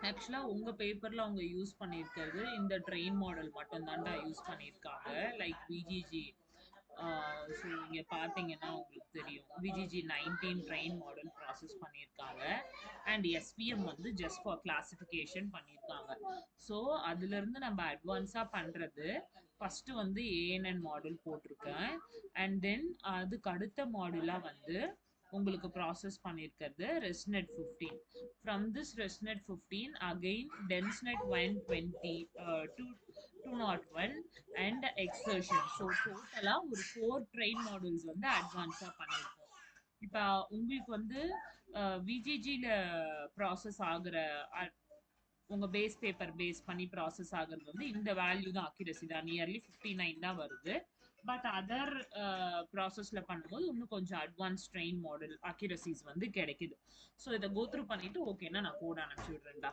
ஆக்சுவலா உங்க பேப்பர்ல அவங்க யூஸ் பண்ணியிருக்கிறது இந்த ட்ரெயின் மாடல் மட்டும் தான்டா யூஸ் பண்ணியிருக்காங்க. லைக் விஜிஜி ஸோ இங்க பார்த்தீங்கன்னா உங்களுக்கு தெரியும். விஜிஜி 19 ட்ரெயின் மாடல் ப்ராசஸ் பண்ணியிருக்காங்க. அண்ட் எஸ்பிஎம் வந்து ஜஸ்ட் ஃபார் கிளாசிஃபிகேஷன் பண்ணியிருக்காங்க. ஸோ அதுலேருந்து நம்ம அட்வான்ஸாக பண்ணுறது ஃபஸ்ட்டு வந்து ஏஎன்என் மாடல் போட்டிருக்கேன். அண்ட் தென் அதுக்கு அடுத்த மாடுலாக வந்து உங்களுக்கு ப்ராசஸ் பண்ணியிருக்கிறது ResNet 15. From this ResNet 15 again DenseNet 120 201 and Xception. So டோட்டலாக ஒரு 4 ட்ரெயின் மாடல்ஸ் வந்து அட்வான்ஸாக பண்ணியிருக்கோம். இப்போ உங்களுக்கு வந்து விஜிஜியில் ப்ராசஸ் ஆகுற உங்க பேஸ் பேப்பர் பேஸ் பண்ணி ப்ராசஸ் ஆகுறது வந்து இந்த வேல்யூ தான், அக்யூரசி தான், நியர்லி 59 தான் வருது. பட் அதர் ப்ராசஸ்ல பண்ணும்போது இன்னும் கொஞ்சம் அட்வான்ஸ் ட்ரெயின் மாடல் அக்யூரசிஸ் வந்து கிடைக்குது. ஸோ இதை கோத்ரூ பண்ணிட்டு ஓகேன்னா நான் கோட் அனுப்பிச்சு விடுறேன்டா.